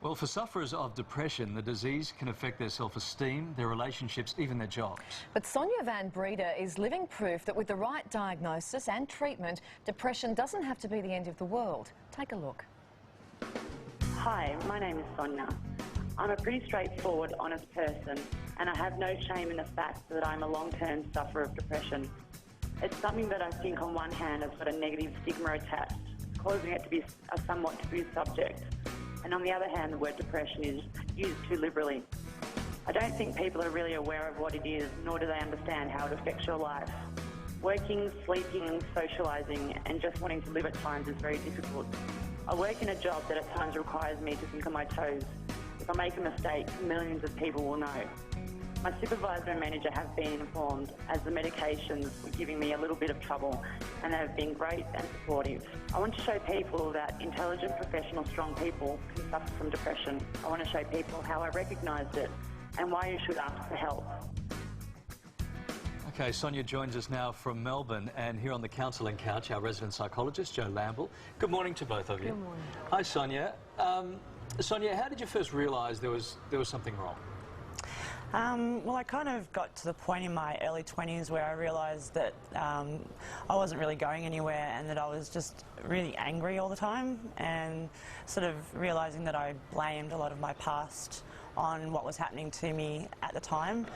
Well, for sufferers of depression, the disease can affect their self-esteem, their relationships, even their jobs. But Sonia Van Breda is living proof that with the right diagnosis and treatment, depression doesn't have to be the end of the world. Take a look. Hi, my name is Sonia. I'm a pretty straightforward, honest person, and I have no shame in the fact that I'm a long-term sufferer of depression. It's something that I think on one hand has got a negative stigma attached, causing it to be a somewhat taboo subject. And on the other hand, the word depression is used too liberally. I don't think people are really aware of what it is, nor do they understand how it affects your life. Working, sleeping, socialising, and just wanting to live at times is very difficult. I work in a job that at times requires me to think on my toes. If I make a mistake, millions of people will know. My supervisor and manager have been informed, as the medications were giving me a little bit of trouble, and they have been great and supportive. I want to show people that intelligent, professional, strong people can suffer from depression. I want to show people how I recognised it and why you should ask for help. Okay, Sonia joins us now from Melbourne, and here on the counselling couch, our resident psychologist, Jo Lamble. Good morning to both of you. Good morning. Hi, Sonia. Sonia, how did you first realise there was something wrong? Well, I kind of got to the point in my early 20s where I realised that I wasn't really going anywhere and that I was just really angry all the time, and sort of realising that I blamed a lot of my past on what was happening to me at the time.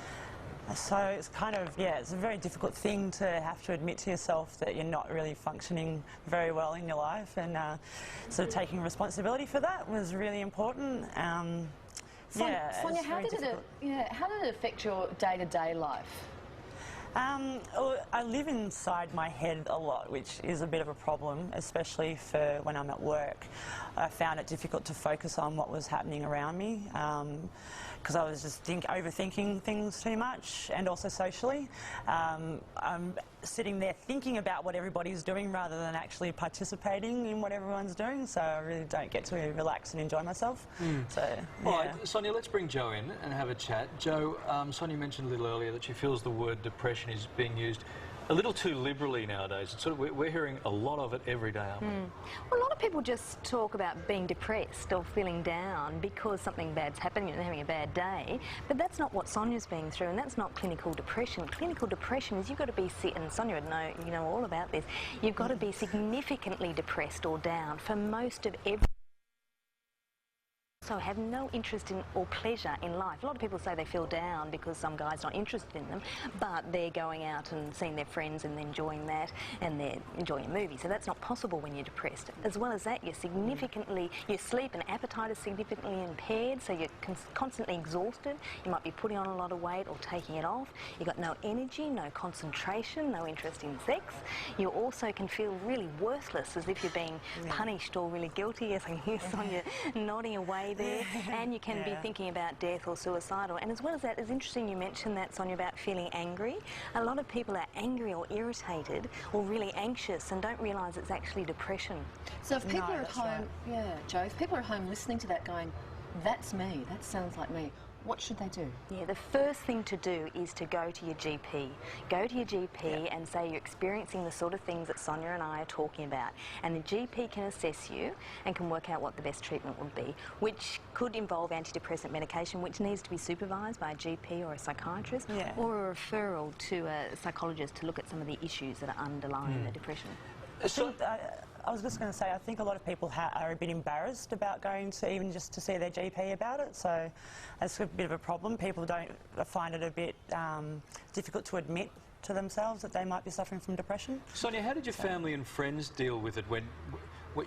So it's kind of, yeah, it's a very difficult thing to have to admit to yourself that you're not really functioning very well in your life, and sort of taking responsibility for that was really important. Sonia, how did it affect your day-to-day life? I live inside my head a lot, which is a bit of a problem, especially for when I'm at work. I found it difficult to focus on what was happening around me because I was just overthinking things too much, and also socially. I'm sitting there thinking about what everybody's doing rather than actually participating in what everyone's doing, so I really don't get to relax and enjoy myself. So, yeah. All right, Sonia, let's bring Jo in and have a chat. Jo, Sonia mentioned a little earlier that she feels the word depression is being used a little too liberally nowadays. It's sort of, we're hearing a lot of it every day, aren't we? Well, a lot of people just talk about being depressed or feeling down because something bad's happening and having a bad day, but that's not what Sonia's being through, and that's not clinical depression. Clinical depression is you've got to be, and Sonia would know, you know all about this, you've got to be significantly depressed or down for most of every. So have no interest in or pleasure in life. A lot of people say they feel down because some guy's not interested in them, but they're going out and seeing their friends and enjoying that, and they're enjoying a movie. So that's not possible when you're depressed. As well as that, you're significantly, your sleep and appetite is significantly impaired, so you're constantly exhausted. You might be putting on a lot of weight or taking it off. You've got no energy, no concentration, no interest in sex. You also can feel really worthless, as if you're being punished or really guilty. Yes, I hear Sonia nodding away there, and you can be thinking about death or suicidal. And as well as that, it's interesting you mentioned that, Sonia, about feeling angry. A lot of people are angry or irritated or really anxious and don't realise it's actually depression. So if people are at home, Jo, if people are at home listening to that going, that's me, that sounds like me, what should they do? Yeah, the first thing to do is to go to your GP. Go to your GP and say you're experiencing the sort of things that Sonia and I are talking about. And the GP can assess you and can work out what the best treatment would be, which could involve antidepressant medication, which needs to be supervised by a GP or a psychiatrist, or a referral to a psychologist to look at some of the issues that are underlying the depression. So, I was just going to say, I think a lot of people are a bit embarrassed about going to even just to see their GP about it, so that's a bit of a problem. People don't find it a bit difficult to admit to themselves that they might be suffering from depression. Sonia, how did your family and friends deal with it when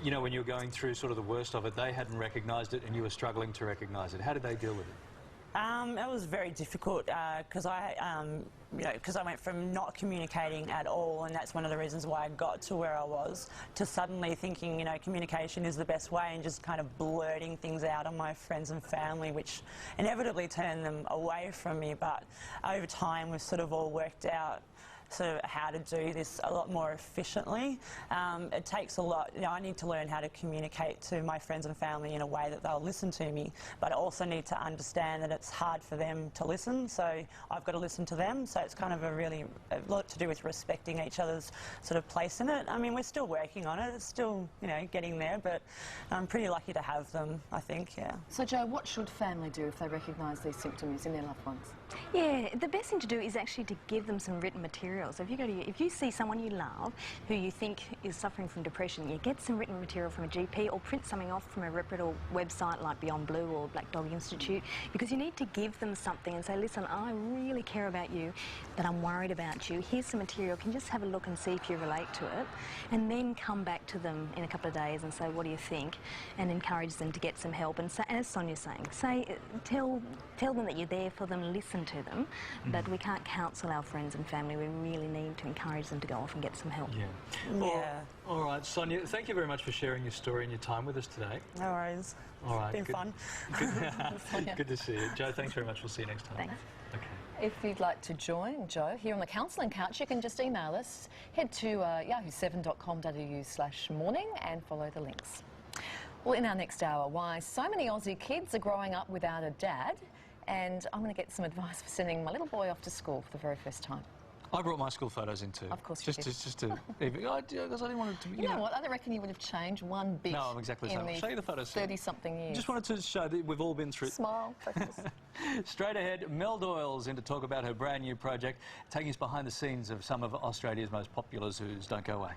you know, when you were going through sort of the worst of it? They hadn't recognised it and you were struggling to recognise it. How did they deal with it? It was very difficult because I went from not communicating at all, and that's one of the reasons why I got to where I was, to suddenly thinking, you know, communication is the best way, and just kind of blurting things out on my friends and family, which inevitably turned them away from me. But over time, we've sort of all worked out sort of how to do this a lot more efficiently. It takes a lot. You know, I need to learn how to communicate to my friends and family in a way that they'll listen to me, but I also need to understand that it's hard for them to listen, so I've got to listen to them. So it's kind of a lot to do with respecting each other's sort of place in it. I mean, we're still working on it. It's still, you know, getting there, but I'm pretty lucky to have them, I think, yeah. So, Jo, what should family do if they recognise these symptoms in their loved ones? Yeah, the best thing to do is actually to give them some written material. So if you see someone you love who you think is suffering from depression, you get some written material from a GP or print something off from a reputable website like Beyond Blue or Black Dog Institute, because you need to give them something and say, listen, I really care about you, but I'm worried about you. Here's some material. Can you just have a look and see if you relate to it? And then come back to them in a couple of days and say, what do you think? And encourage them to get some help. And so, as Sonia's saying, tell them that you're there for them, listen to them, but we can't counsel our friends and family. We really need to encourage them to go off and get some help. Yeah. Yeah. All right, Sonia, thank you very much for sharing your story and your time with us today. No worries. All right. It's been fun. Good to see you. Jo, thanks very much. We'll see you next time. Thanks. Okay. If you'd like to join Jo here on the Counselling Couch, you can just email us. Head to yahoo7.com.au/morning and follow the links. Well, in our next hour, why so many Aussie kids are growing up without a dad, and I'm going to get some advice for sending my little boy off to school for the very first time. I brought my school photos in too. Of course you did. Just to, because I didn't want it to be. You know what? I don't reckon you would have changed one bit. No, I'm exactly the same. I'll show you the photos. 30-something years. Just wanted to show that we've all been through. Smile, focus. Straight ahead, Mel Doyle's in to talk about her brand new project, taking us behind the scenes of some of Australia's most popular zoos. Don't go away.